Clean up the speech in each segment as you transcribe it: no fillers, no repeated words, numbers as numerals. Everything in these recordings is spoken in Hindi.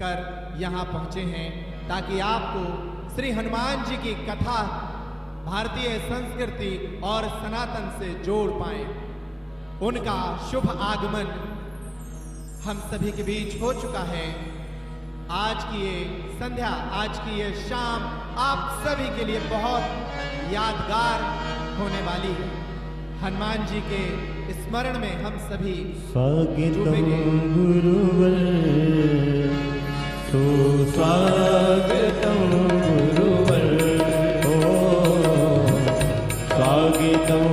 कर यहाँ पहुँचे हैं ताकि आपको श्री हनुमान जी की कथा भारतीय संस्कृति और सनातन से जोड़ पाए। उनका शुभ आगमन हम सभी के बीच हो चुका है। आज की ये संध्या, आज की ये शाम आप सभी के लिए बहुत यादगार होने वाली है। हनुमान जी के स्मरण में हम सभी स्वागतम गुरुवर सुस्वागतम गुरुवर स्वागतम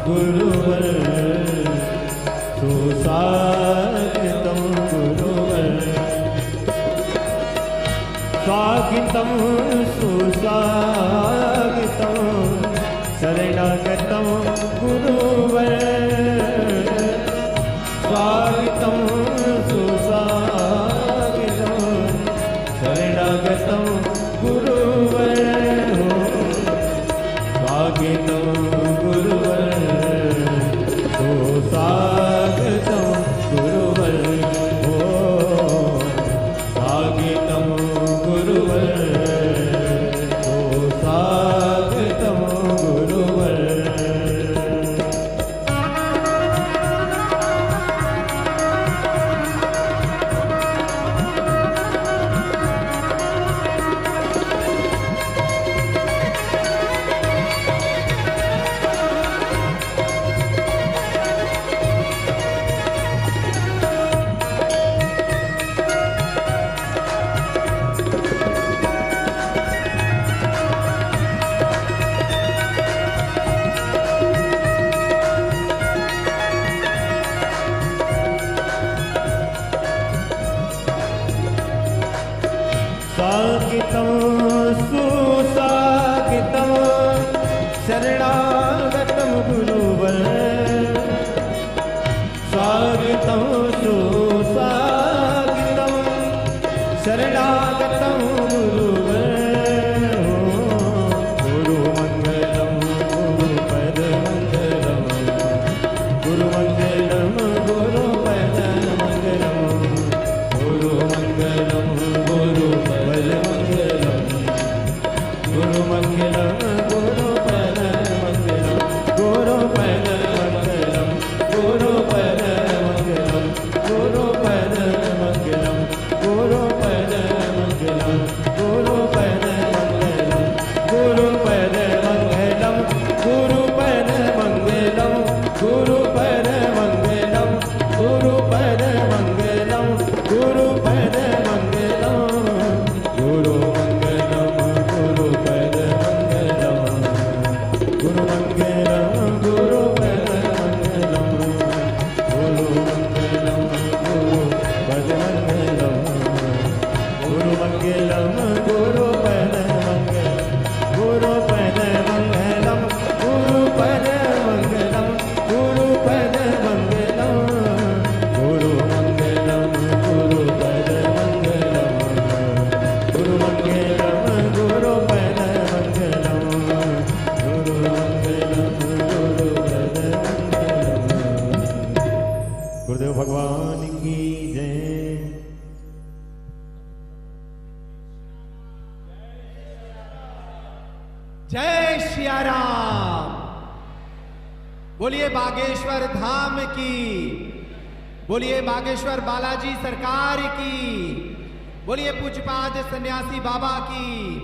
गुरुवर सुस्वागतम गुरुवर स्वागतम सुस्वागतम शरणागतम गुरुवर स्वागतम सुस्वागतम शरणागतम गुरुवर स्वागतम गुरुवर सुस्वागतम गुरुवर स्वागतम गुरुवर सुस्वागतम गुरुवर। स्वागतम सुस्वागतम शरणागतम गुरुवर स्वागतम सुस्वागतम शरणागतम गुरुवर गुरुमंगलम गुरुपद मंगलम गुरुमंगलम गुरुपद मंगलम गुरुमंगलम गुरुपद मंगलम गुरुमंगलम गुरुपद मंगलम गुरुपद मंगलम गुरुपद मंगलम गुरुपद मंगलम गुरुपद मंगलम गुरुपद मंगलम गुरुपद मंगलम गुरुपद मंगलम गुरुपद मंगलम गुरुपद मंगलम गुरुपद मंगलम गुरु मंगलम गुरुपद मंगलम गुरु मंगलम गुरुपद मंगलम गुरु मंगलम गुरुपद मंगलम गुरु मंगलम गुरुपद मंगलम गुरुपद मंगलम गुरुपद मंगलम गुरुपद मंगलम गुरु मंगलम गुरुपद मंगलम गुरु मंगलम गुरुपद मंगलम गुरु मंगलम गुरुपद मंगलम। गुरुदेव भगवान की जय। जय सिया राम। बोलिए बागेश्वर धाम की, बोलिए बागेश्वर बालाजी सरकार की, बोलिए पूज्यपाद सन्यासी बाबा की,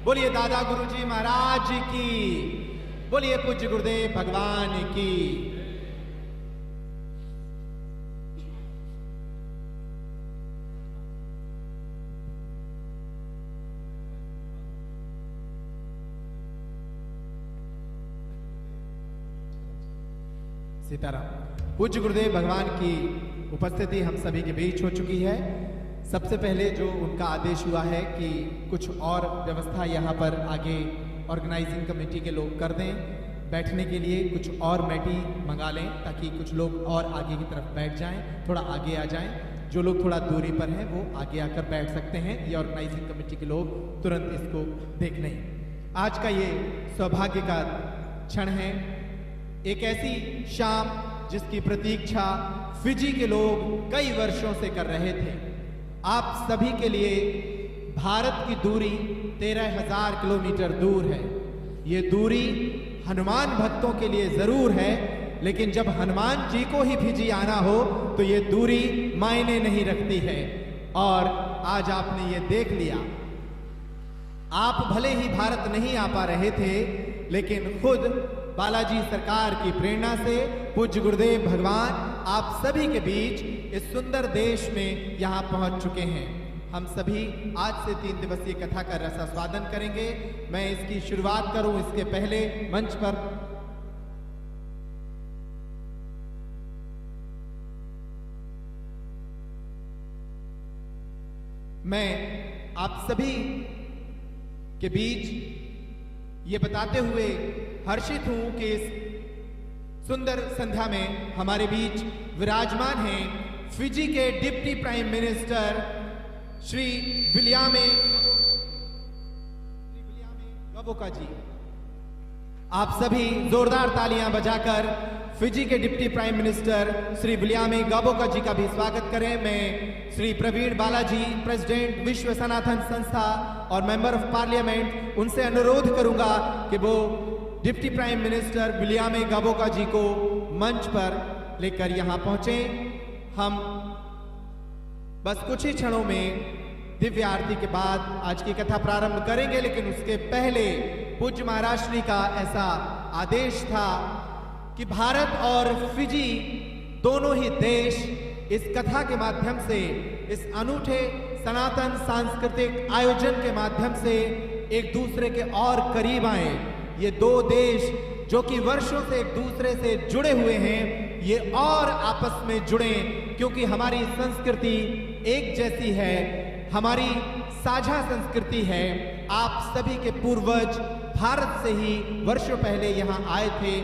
बोलिए दादा गुरुजी महाराज की, बोलिए पूज्य गुरुदेव भगवान की। सीताराम। पूज्य गुरुदेव भगवान की उपस्थिति हम सभी के बीच हो चुकी है। सबसे पहले जो उनका आदेश हुआ है कि कुछ और व्यवस्था यहाँ पर आगे ऑर्गेनाइजिंग कमेटी के लोग कर दें, बैठने के लिए कुछ और मैटी मंगा लें ताकि कुछ लोग और आगे की तरफ बैठ जाएं, थोड़ा आगे आ जाएं। जो लोग थोड़ा दूरी पर हैं वो आगे आकर बैठ सकते हैं। ये ऑर्गेनाइजिंग कमेटी के लोग तुरंत इसको देख लें। आज का ये सौभाग्य का क्षण है, एक ऐसी शाम जिसकी प्रतीक्षा फिजी के लोग कई वर्षों से कर रहे थे। आप सभी के लिए भारत की दूरी 13,000 किलोमीटर दूर है। ये दूरी हनुमान भक्तों के लिए जरूर है, लेकिन जब हनुमान जी को ही फिजी आना हो तो ये दूरी मायने नहीं रखती है। और आज आपने ये देख लिया। आप भले ही भारत नहीं आ पा रहे थे, लेकिन खुद बालाजी सरकार की प्रेरणा से पूज्य गुरुदेव भगवान आप सभी के बीच इस सुंदर देश में यहाँ पहुंच चुके हैं। हम सभी आज से 3 दिवसीय कथा का रसास्वादन करेंगे। मैं इसकी शुरुआत करूं इसके पहले मंच पर मैं आप सभी के बीच ये बताते हुए हर्षित हूं कि इस सुंदर संध्या में हमारे बीच विराजमान हैं फिजी के डिप्टी प्राइम मिनिस्टर श्री विलियामे गबोका जी। आप सभी जोरदार तालियां बजाकर फिजी के डिप्टी प्राइम मिनिस्टर श्री विलियामे गबोका जी का भी स्वागत करें। मैं श्री प्रवीण बालाजी, प्रेसिडेंट विश्व सनातन संस्था और मेंबर ऑफ पार्लियामेंट, उनसे अनुरोध करूंगा कि वो डिप्टी प्राइम मिनिस्टर विलियामे गबोका जी को मंच पर लेकर यहां पहुंचे। हम बस कुछ ही क्षणों में दिव्य आरती के बाद आज की कथा प्रारंभ करेंगे, लेकिन उसके पहले पूज्य महाराज श्री का ऐसा आदेश था कि भारत और फिजी दोनों ही देश इस कथा के माध्यम से, इस अनूठे सनातन सांस्कृतिक आयोजन के माध्यम से एक दूसरे के और करीब आए। ये दो देश जो कि वर्षों से एक दूसरे से जुड़े हुए हैं, ये और आपस में जुड़े, क्योंकि हमारी संस्कृति एक जैसी है, हमारी साझा संस्कृति है। आप सभी के पूर्वज भारत से ही वर्षों पहले यहाँ आए थे,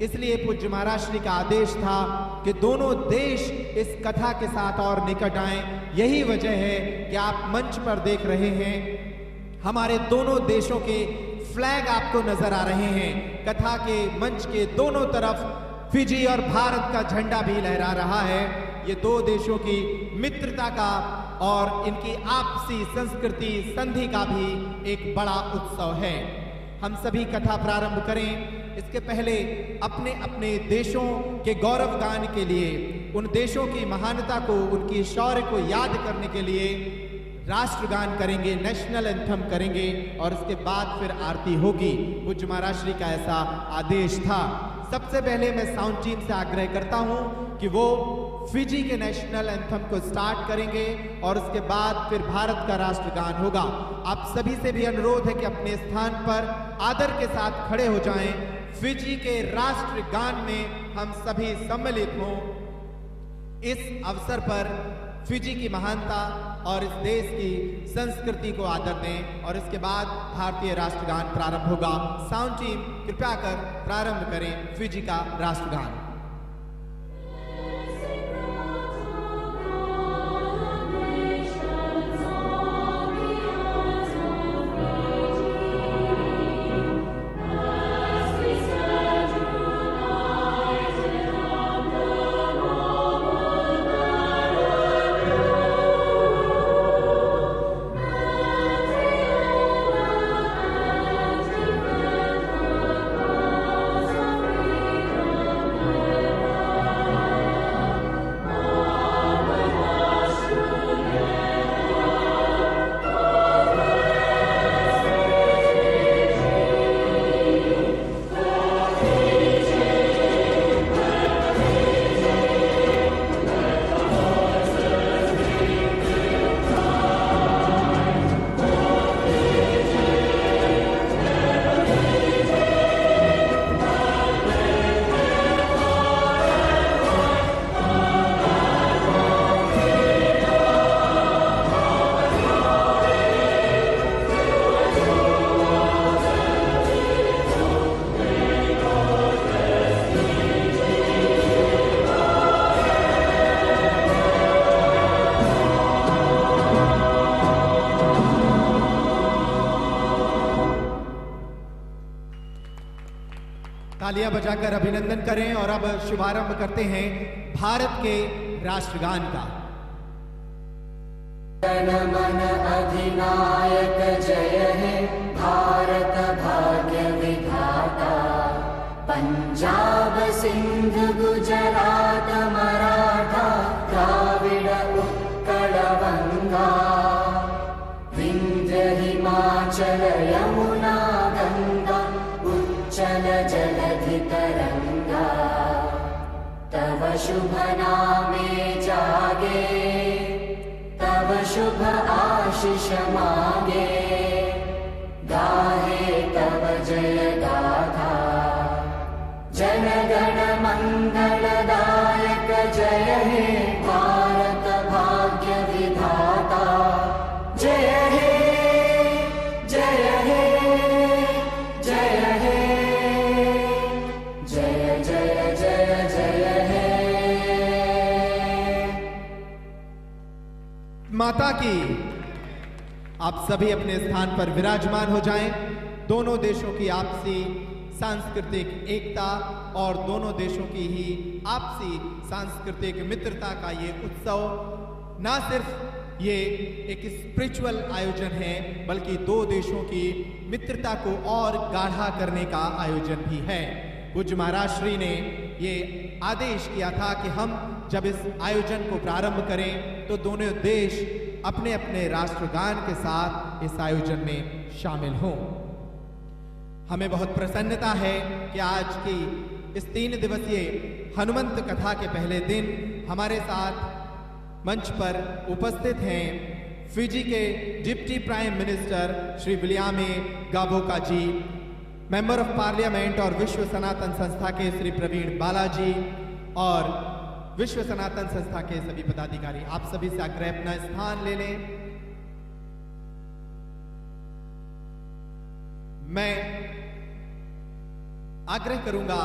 इसलिए पूज्य महाराज श्री का आदेश था कि दोनों देश इस कथा के साथ और निकट आए। यही वजह है कि आप मंच पर देख रहे हैं, हमारे दोनों देशों के फ्लैग आपको नजर आ रहे हैं। कथा के मंच के दोनों तरफ फिजी और भारत का झंडा भी लहरा रहा है। ये दो देशों की मित्रता का और इनकी आपसी संस्कृति संधि का भी एक बड़ा उत्सव है। हम सभी कथा प्रारंभ करें। इसके पहले अपने अपने देशों के गौरव गान के लिए, उन देशों की महानता को, उनकी शौर्य को याद करने के लिए राष्ट्रगान करेंगे, नेशनल एंथम करेंगे और उसके बाद फिर आरती होगी। पूज्य महाराज श्री का ऐसा आदेश था। सबसे पहले मैं साउंड टीम से आग्रह करता हूं कि वो फिजी के नेशनल एंथम को स्टार्ट करेंगे और उसके बाद फिर भारत का राष्ट्रगान होगा। आप सभी से भी अनुरोध है कि अपने स्थान पर आदर के साथ खड़े हो जाएं। फिजी के राष्ट्रगान में हम सभी सम्मिलित हों। इस अवसर पर फिजी की महानता और इस देश की संस्कृति को आदर दें और इसके बाद भारतीय राष्ट्रगान प्रारंभ होगा। साउंड टीम कृपया कर प्रारंभ करें फिजी का राष्ट्रगान। तालियां बजाकर अभिनंदन करें और अब शुभारंभ करते हैं भारत के राष्ट्रगान का। जनमन अधिनायक जय हे भारत भाग्य विधाता। पंजाब सिंध गुजरात मराठा द्राविड उत्कल गंगा। विंध्य हिमाचल यमुना गंगा उच्चल जलधि तरंगा। तव शुभ नामे जागे तव शुभ आशीष मागे। गाहे तव जय गाथा जन गण मंगलदायक जय हे भारत भाग्य विधाता। जय हे जय हे जय हे जय जय जय जय हे। माता की आप सभी अपने स्थान पर विराजमान हो जाएं। दोनों देशों की आपसी सांस्कृतिक एकता और दोनों देशों की ही आपसी सांस्कृतिक मित्रता का ये उत्सव ना सिर्फ ये एक स्पिरिचुअल आयोजन है बल्कि दो देशों की मित्रता को और गाढ़ा करने का आयोजन भी है। पूज्य महाराज श्री ने ये आदेश किया था कि हम जब इस आयोजन को प्रारंभ करें तो दोनों देश अपने अपने राष्ट्रगान के साथ इस आयोजन में शामिल हों। हमें बहुत प्रसन्नता है कि आज की इस 3 दिवसीय हनुमंत कथा के पहले दिन हमारे साथ मंच पर उपस्थित हैं फिजी के deputy prime minister Shri Viliame गाबोका जी, मेंबर ऑफ पार्लियामेंट और विश्व सनातन संस्था के श्री प्रवीण बालाजी और विश्व सनातन संस्था के सभी पदाधिकारी। आप सभी से आग्रह अपना स्थान ले लें। मैं आग्रह करूंगा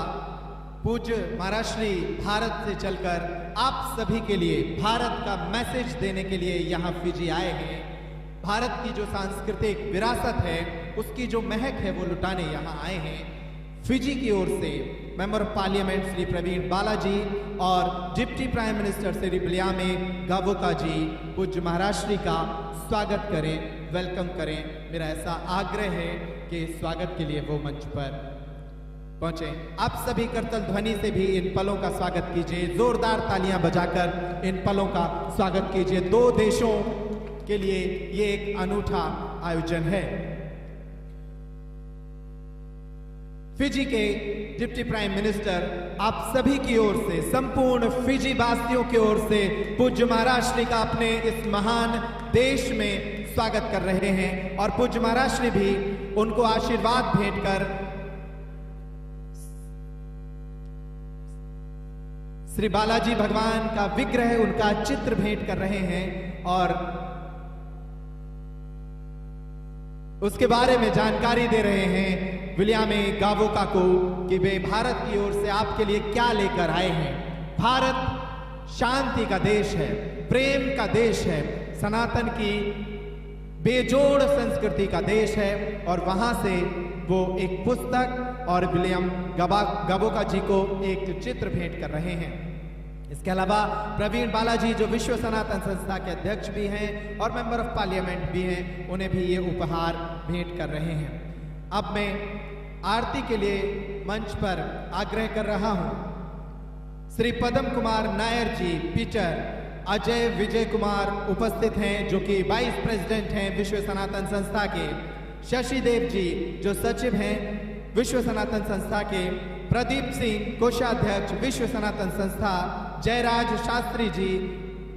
पूज्य महाराज श्री भारत से चलकर आप सभी के लिए भारत का मैसेज देने के लिए यहाँ फिजी आए हैं। भारत की जो सांस्कृतिक विरासत है उसकी जो महक है वो लुटाने यहाँ आए हैं। फिजी की ओर से member of parliament Shri Praveen Balaji और deputy prime minister Shri Viliame गाबोका जी पूज्य महाराज श्री का स्वागत करें, वेलकम करें। मेरा ऐसा आग्रह है कि स्वागत के लिए वो मंच पर पहुंचे। आप सभी करतल ध्वनि से भी इन पलों का स्वागत कीजिए, जोरदार तालियां बजाकर इन पलों का स्वागत कीजिए। दो देशों के लिए ये एक अनूठा आयोजन है। फिजी के डिप्टी प्राइम मिनिस्टर आप सभी की ओर से, संपूर्ण फिजी वासियों की ओर से पूज्य महाराज श्री का अपने इस महान देश में स्वागत कर रहे हैं और पूज्य महाराज श्री भी उनको आशीर्वाद भेंट कर श्री बालाजी भगवान का विग्रह, उनका चित्र भेंट कर रहे हैं और उसके बारे में जानकारी दे रहे हैं विलियामे गाबोका को कि वे भारत की ओर से आपके लिए क्या लेकर आए हैं। भारत शांति का देश है, प्रेम का देश है, सनातन की बेजोड़ संस्कृति का देश है और वहां से वो एक पुस्तक और विलियम गाबोका जी को एक चित्र भेंट कर रहे हैं। इसके अलावा प्रवीण बालाजी जो विश्व सनातन संस्था के अध्यक्ष भी हैं और मेंबर ऑफ पार्लियामेंट भी हैं, उन्हें भी ये उपहार भेंट कर रहे हैं। अब मैं आरती के लिए मंच पर आग्रह कर रहा हूं श्री पद्म कुमार नायर जी पीटर, अजय विजय कुमार उपस्थित हैं जो कि वाइस प्रेसिडेंट हैं विश्व सनातन संस्था के, शशि देव जी जो सचिव हैं विश्व सनातन संस्था के, प्रदीप सिंह कोषाध्यक्ष विश्व सनातन संस्था, जयराज शास्त्री जी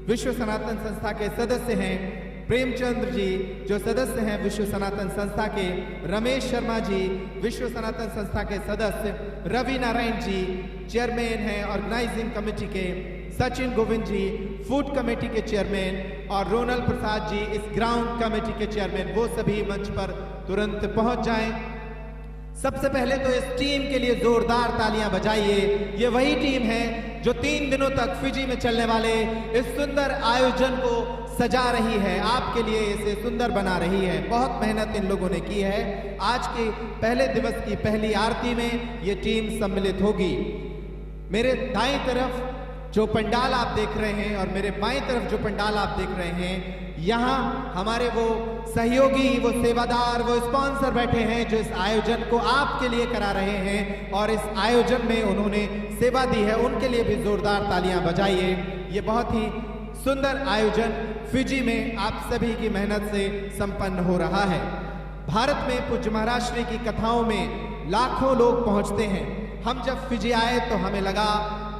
विश्व सनातन संस्था के सदस्य हैं, प्रेमचंद्र जी जो सदस्य हैं विश्व सनातन संस्था के, रमेश शर्मा जी विश्व सनातन संस्था के सदस्य, रवि नारायण जी चेयरमैन हैं ऑर्गेनाइजिंग कमेटी के, सचिन गोविंद जी फूड कमेटी के चेयरमैन और रोनल प्रसाद जी इस ग्राउंड कमेटी के चेयरमैन, वो सभी मंच पर तुरंत पहुंच जाएं। सबसे पहले तो इस टीम के लिए जोरदार तालियां बजाइए। ये वही टीम है जो 3 दिनों तक फिजी में चलने वाले इस सुंदर आयोजन को सजा रही है, आपके लिए इसे सुंदर बना रही है। बहुत मेहनत इन लोगों ने की है। आज के पहले दिवस की पहली आरती में ये टीम सम्मिलित होगी। मेरे दाईं तरफ जो पंडाल आप देख रहे हैं और मेरे बाईं तरफ जो पंडाल आप देख रहे हैं, यहाँ हमारे वो सहयोगी, वो सेवादार, वो स्पॉन्सर बैठे हैं जो इस आयोजन को आपके लिए करा रहे हैं और इस आयोजन में उन्होंने सेवा दी है, उनके लिए भी जोरदार तालियां बजाइए। ये बहुत ही सुंदर आयोजन फिजी में आप सभी की मेहनत से संपन्न हो रहा है। भारत में पूज्य महाराज श्री की कथाओं में लाखों लोग पहुंचते हैं। हम जब फिजी आए तो हमें लगा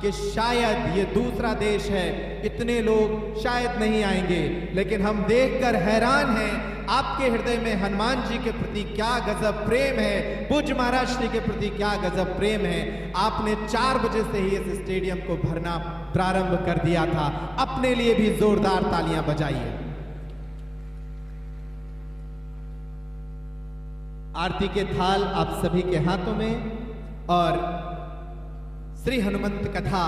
कि शायद ये दूसरा देश है, इतने लोग शायद नहीं आएंगे, लेकिन हम देखकर हैरान हैं आपके हृदय में हनुमान जी के प्रति क्या गजब प्रेम है, पूज्य महाराज श्री के प्रति क्या गजब प्रेम है। आपने 4 बजे से ही इस स्टेडियम को भरना प्रारंभ कर दिया था। अपने लिए भी जोरदार तालियां बजाइए। आरती के थाल आप सभी के हाथों में और श्री हनुमंत कथा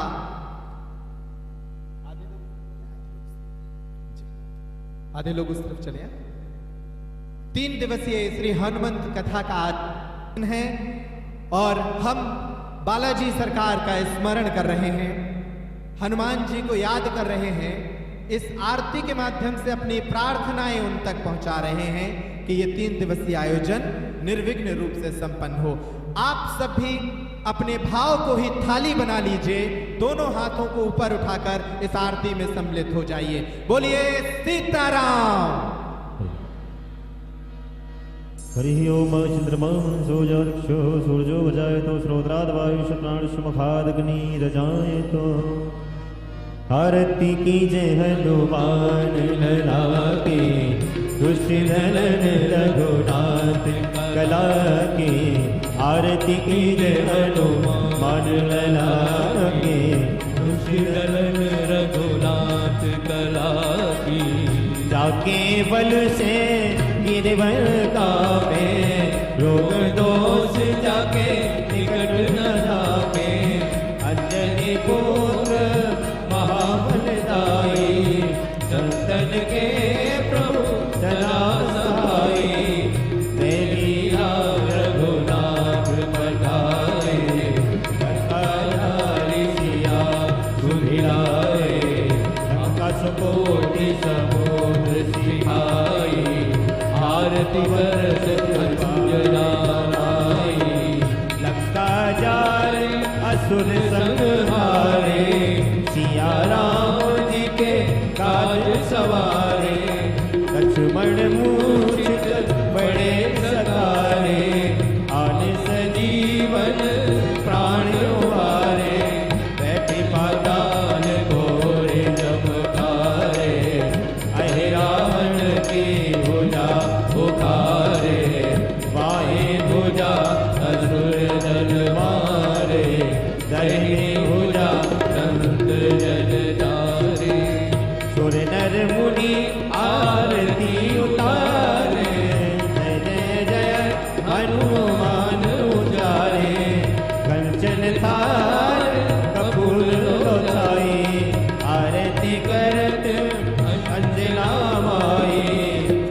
आधे लोग उस तरफ चले। 3 दिवसीय श्री हनुमंत कथा का आज है और हम बालाजी सरकार का स्मरण कर रहे हैं, हनुमान जी को याद कर रहे हैं। इस आरती के माध्यम से अपनी प्रार्थनाएं उन तक पहुंचा रहे हैं कि ये 3 दिवसीय आयोजन निर्विघ्न रूप से संपन्न हो। आप सभी अपने भाव को ही थाली बना लीजिए, दोनों हाथों को ऊपर उठाकर इस आरती में सम्मिलित हो जाइए। बोलिए सीताराम। हरि ओम चंद्रमं सूर्यर्क्षो सूर्यो वजायतो श्रोत्राद् वायुः प्राणस्य मुखादग्नि रजायतो। आरती कीजे हनुमान लला के, दुष्ट दलन रघुनाथ कला के। आरती कीजे हनुमान लला के, दुष्ट दलन रघुनाथ कला की। जाके बल से गिरवर कापे, रोग दोष जाके निकट न जाके। अंजनी पुत्र महाबलदाई, संतन के प्रभु सदा सहाई। तेरी राम रघुनाथ पठाए, कथाधारी सिया सुधिलाए। आकाश कोटि समुद्र सिहाई, आरती बरस अंजना आई। लंका जाए असुर संहारे, सिया राम जी के काज सवारे। लक्ष्मण मूर्छित बड़े सतारे, आन सजीवन प्राण उबारे। बैठे पाताल घोरे जमकारे, अहे रावण की भुजा उखारे। बाएं भुजा असुर दल मारे, दाहिनी भुजा संत जन तारे। सुर नर मुनि आरती उतारे, जय जय जय हनुमान उजारे। कंचन थार कपूर उठाई, आरती करत अंजना माई।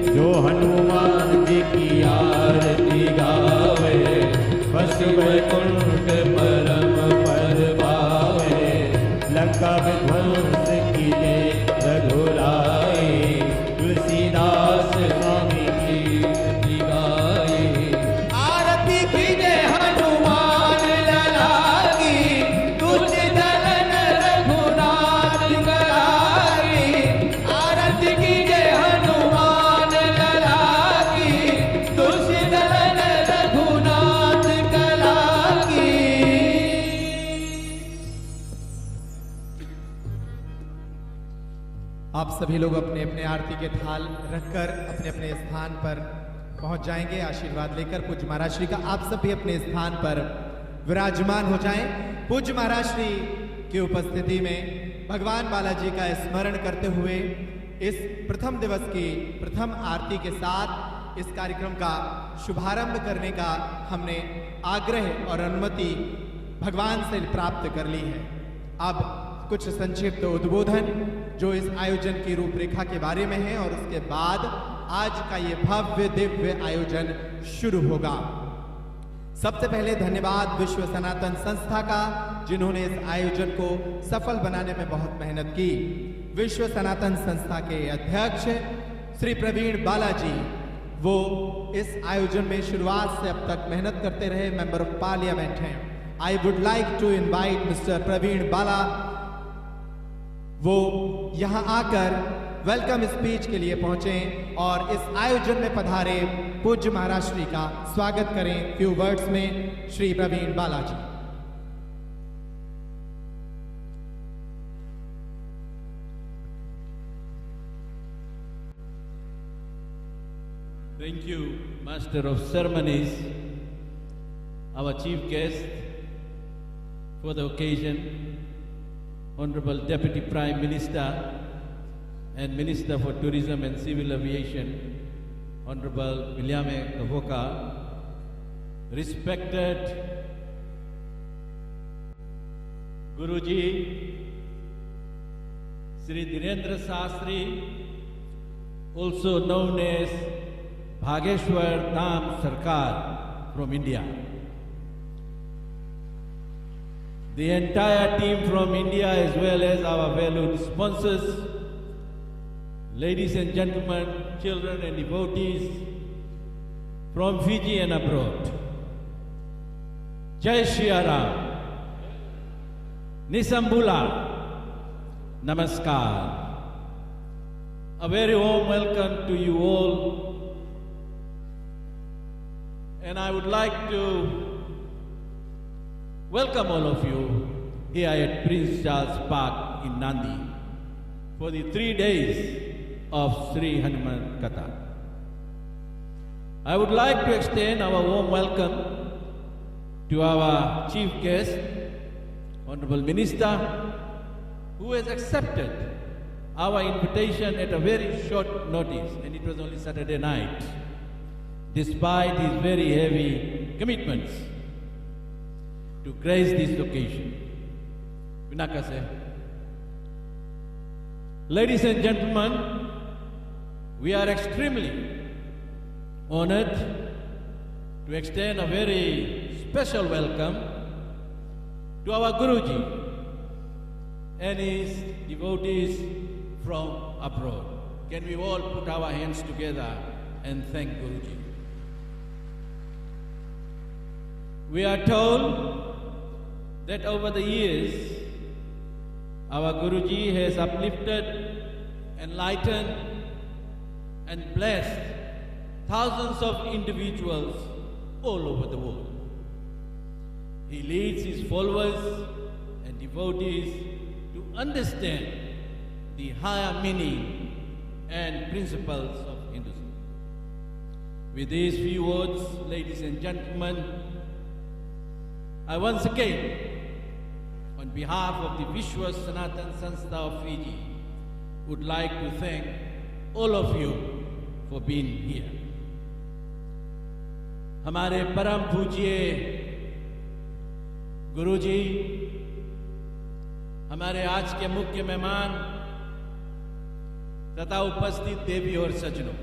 जो हनुमान जी की आरती गावे, बस वैकुंठ परम पद पावे। लंका विध्वंस कीजे रघुराई, तुलसीदास स्वामी की गाई। आरती कीजे हनुमान लला की, दुष्ट दलन रघुनाथ कला की। आरती कीजे हनुमान लला की, दुष्ट दलन रघुनाथ कला की। आप सभी लोग अपने अपने आरती के थाल रखकर अपने अपने स्थान पर पहुंच जाएंगे आशीर्वाद लेकर पूज्य महाराज श्री का। आप सब भी अपने स्थान पर विराजमान हो जाएं। पूज्य महाराज श्री की उपस्थिति में भगवान बालाजी का स्मरण करते हुए इस प्रथम दिवस की प्रथम आरती के साथ इस कार्यक्रम का शुभारंभ करने का हमने आग्रह और अनुमति भगवान से प्राप्त कर ली है। अब कुछ संक्षिप्त उद्बोधन जो इस आयोजन की रूपरेखा के बारे में है और उसके बाद आज का ये भव्य दिव्य आयोजन शुरू होगा। सबसे पहले धन्यवाद विश्व सनातन संस्था का, जिन्होंने इस आयोजन को सफल बनाने में बहुत मेहनत की। विश्व सनातन संस्था के अध्यक्ष श्री प्रवीण बालाजी, वो इस आयोजन में शुरुआत से अब तक मेहनत करते रहे मेंबर ऑफ पार्लियामेंट हैं। I would like to invite mister Praveen Bala, वो यहाँ आकर वेलकम स्पीच के लिए पहुंचे और इस आयोजन में पधारे पूज्य महाराज श्री का स्वागत करें। फ्यू वर्ड्स में Shri Praveen Balaji. Thank you, Master of Ceremonies, our chief guest for the occasion, Honorable Deputy Prime Minister and Minister for Tourism and Civil Aviation, Honorable Williame Kavoka, respected Guruji, Sri Dhirendra Sastri, also known as Bhageshwar Dham Sarkar from India. The entire team from India as well as our valued sponsors, ladies and gentlemen, children and devotees from Fiji and abroad. Jai Shri Ram, Nisambula, Namaskar. A very warm welcome to you all. And I would like to welcome all of you here at Prince Charles Park in Nandi for the 3 days of Sri Hanuman Katha. I would like to extend our warm welcome to our chief guest, Honorable Minister, who has accepted our invitation at a very short notice, and it was only Saturday night, despite his very heavy commitments to grace this occasion. Vinakase. Ladies and gentlemen, we are extremely honored to extend a very special welcome to our Guruji and his devotees from abroad. Can we all put our hands together and thank Guruji? We are told that over the years, our Guruji has uplifted, enlightened, and blessed thousands of individuals all over the world. He leads his followers and devotees to understand the higher meaning and principles of Hinduism. With these few words, ladies and gentlemen, I once again, on behalf of the Vishwa Sanatan Sanstha of Fiji, would like to thank all of you for being here. हमारे परम पूज्य गुरुजी, हमारे आज के मुख्य मेहमान तथा उपस्थित देवी और सज्जनों,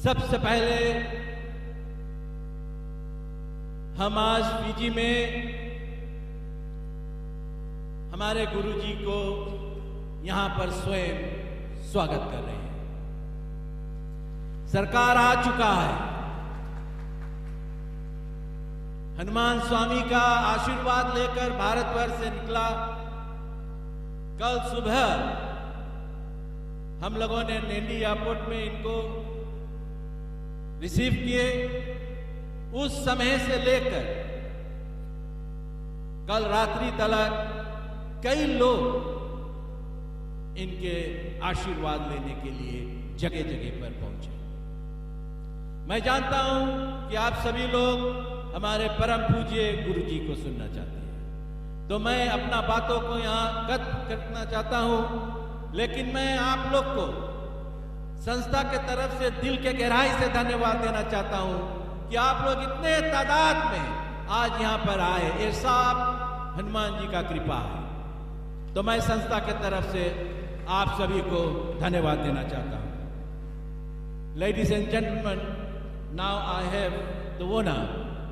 सबसे पहले हम आज फिजी में हमारे गुरुजी को यहां पर स्वयं स्वागत कर रहे हैं। सरकार आ चुका है। हनुमान स्वामी का आशीर्वाद लेकर भारतवर्ष से निकला। कल सुबह हम लोगों ने नैनी एयरपोर्ट में इनको रिसीव किए। उस समय से लेकर कल रात्रि तक कई लोग इनके आशीर्वाद लेने के लिए जगह जगह पर पहुंचे। मैं जानता हूं कि आप सभी लोग हमारे परम पूज्य गुरुजी को सुनना चाहते हैं, तो मैं अपना बातों को यहां कट करना चाहता हूं, लेकिन मैं आप लोग को संस्था के तरफ से दिल के गहराई से धन्यवाद देना चाहता हूं कि आप लोग इतने तादाद में आज यहां पर आए। ये सब हनुमान जी का कृपा है। तो मैं संस्था के तरफ से आप सभी को धन्यवाद देना चाहता हूं। Ladies and gentlemen, now I have the honor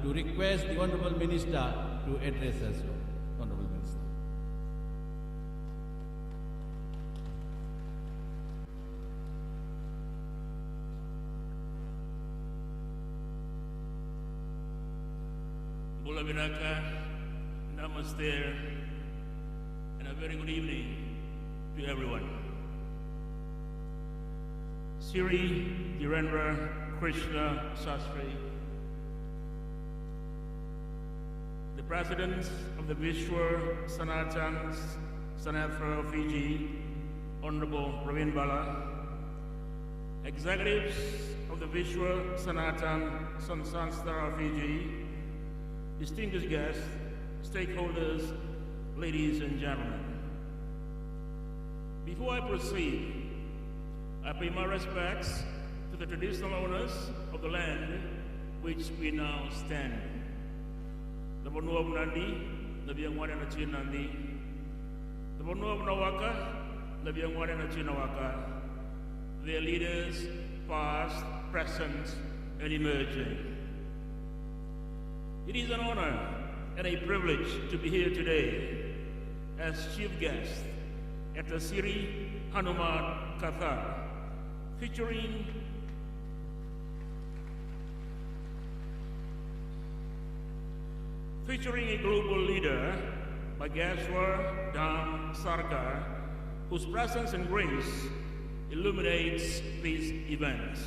to request the Honorable Minister to address us. Honorable Minister. Gulabinaka, Namaste, and a very good evening to everyone. Sri Dhirendra Krishna Sastry, the President of the Vishwa Sanatan Sanatra of Fiji, Honorable Praveen Bala, Executives of the Vishwa Sanatan Sanstha of Fiji, distinguished guests, stakeholders, ladies and gentlemen. Before I proceed, I pay my respects to the traditional owners of the land which we now stand. The Bono of Nandi, the Biangwari Nachi Nandi, the Bono of Nawaka, the Biangwari Nachi Nawaka, their leaders, past, present, and emerging. It is an honor and a privilege to be here today as chief guest at the Sri Hanuman Katha, featuring a global leader, Bageshwar Dham Sarkar, whose presence and grace illuminates this event.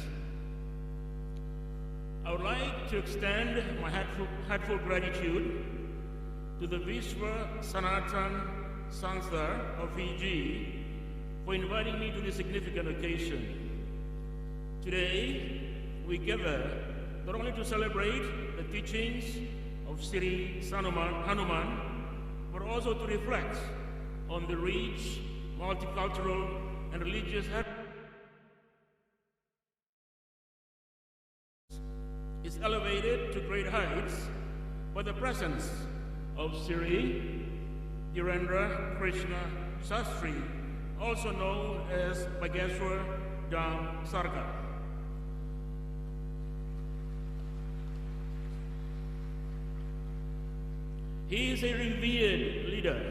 I would like to extend my heartfelt gratitude to the Vishwa Sanatan Sanstha of Fiji for inviting me to this significant occasion. Today, we gather not only to celebrate the teachings of Sri Hanuman, but also to reflect on the rich, multicultural, and religious heritage is elevated to great heights by the presence of Sri Dhirendra Krishna Sastry, also known as Bageshwar Dham Sarkar. He is a revered leader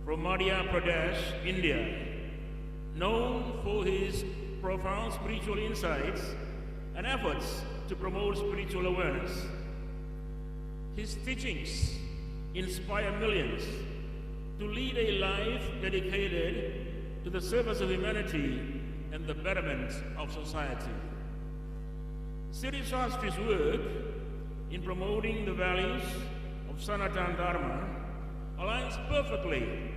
from Madhya Pradesh, India, known for his profound spiritual insights and efforts to promote spiritual awareness. His teachings inspire millions to lead a life dedicated to the service of humanity and the betterment of society. Sri Sastry's work in promoting the values of Sanatana Dharma aligns perfectly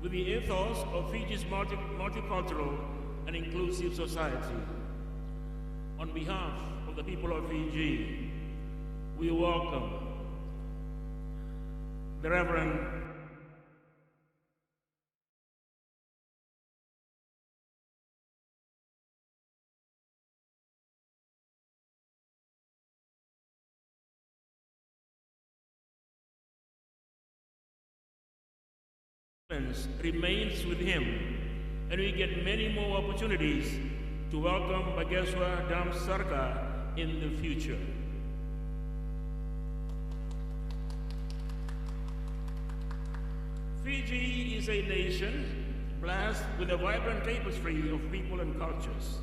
with the ethos of Fiji's multicultural and inclusive society. On behalf of the people of Fiji, we welcome the Reverend remains with him, and we get many more opportunities to welcome Bageshwar Dham Sarkar in the future. Fiji is a nation blessed with a vibrant tapestry of people and cultures.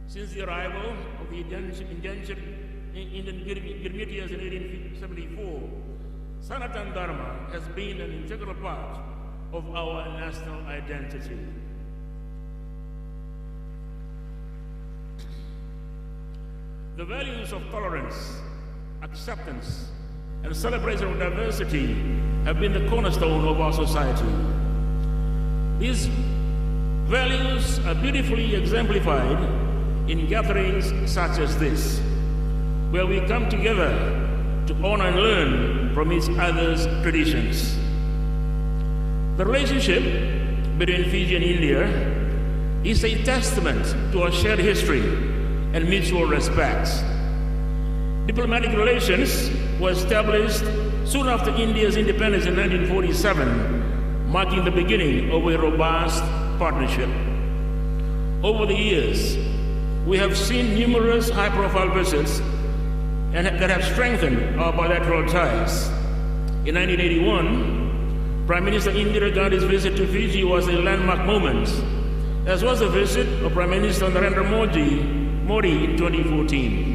Since the arrival of the indentured Indian Girmitias in 1874, Sanatana Dharma has been an integral part of our national identity. The values of tolerance, acceptance, and celebration of diversity have been the cornerstone of our society. These values are beautifully exemplified in gatherings such as this, where we come together to honor and learn from each other's traditions. The relationship between Fiji and India is a testament to our shared history and mutual respect. Diplomatic relations were established soon after India's independence in 1947, marking the beginning of a robust partnership. Over the years, we have seen numerous high-profile visits that have strengthened our bilateral ties. In 1981, Prime Minister Indira Gandhi's visit to Fiji was a landmark moment, as was the visit of Prime Minister Narendra Modi in 2014.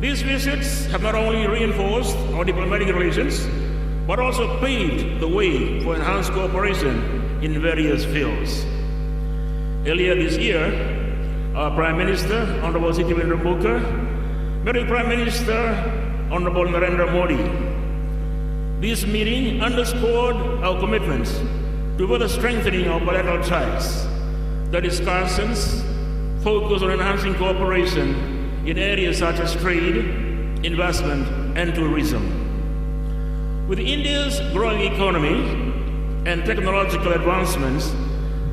These visits have not only reinforced our diplomatic relations, but also paved the way for enhanced cooperation in various fields. Earlier this year, our Prime Minister, Honorable Siti Vendramukha, met with Prime Minister, Honorable Narendra Modi. This meeting underscored our commitment to further strengthening our bilateral ties. The discussions focus on enhancing cooperation in areas such as trade, investment, and tourism. With India's growing economy and technological advancements,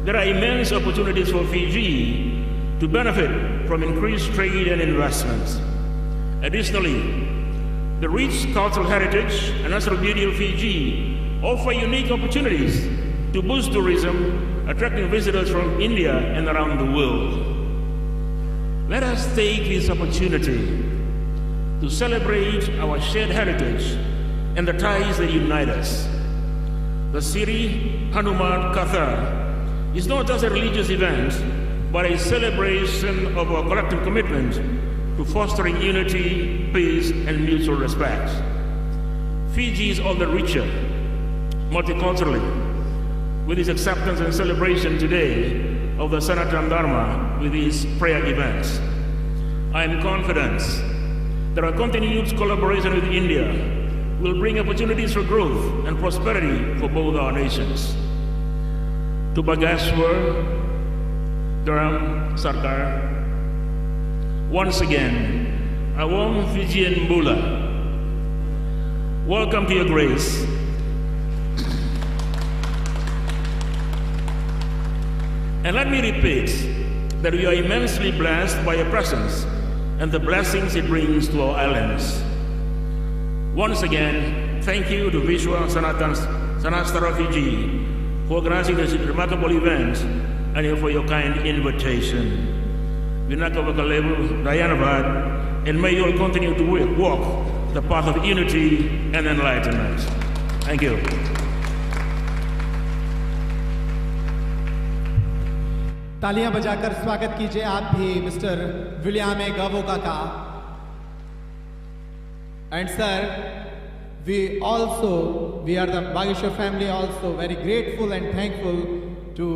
there are immense opportunities for Fiji to benefit from increased trade and investment. Additionally, the rich cultural heritage and natural beauty of Fiji offer unique opportunities to boost tourism, attracting visitors from India and around the world. Let us take this opportunity to celebrate our shared heritage and the ties that unite us. The Siri Hanuman Katha is not just a religious event, but a celebration of our collective commitment to fostering unity, peace, and mutual respect. Fiji is all the richer, multiculturally, with its acceptance and celebration today of the Sanatana Dharma with these prayer events. I am confident that our continued collaboration with India will bring opportunities for growth and prosperity for both our nations. To Bageshwar Dharam Sarkar, once again, a warm Fijian Bula. Welcome to your grace. And let me repeat that we are immensely blessed by your presence and the blessings it brings to our islands. Once again, thank you to Vishwa Sanastara Fiji for organizing this remarkable event and for your kind invitation. Vinakavakalevu Dayanabad, and may you all continue to walk the path of unity and enlightenment. Thank you. तालियां बजाकर स्वागत कीजिए आप भी मिस्टर विलियम गवोगा का. And sir, we are the Bageshwar family also very grateful and thankful to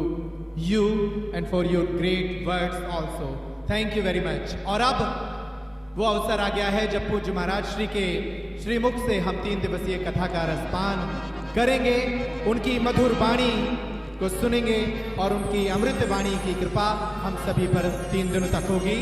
you and for your great words also. Thank you very much. और अब वो अवसर आ गया है जब पूज्य महाराज श्री के श्रीमुख से हम 3 दिवसीय कथा का रसपान करेंगे, उनकी मधुर वाणी को सुनेंगे और उनकी अमृत वाणी की कृपा हम सभी पर 3 दिनों तक होगी.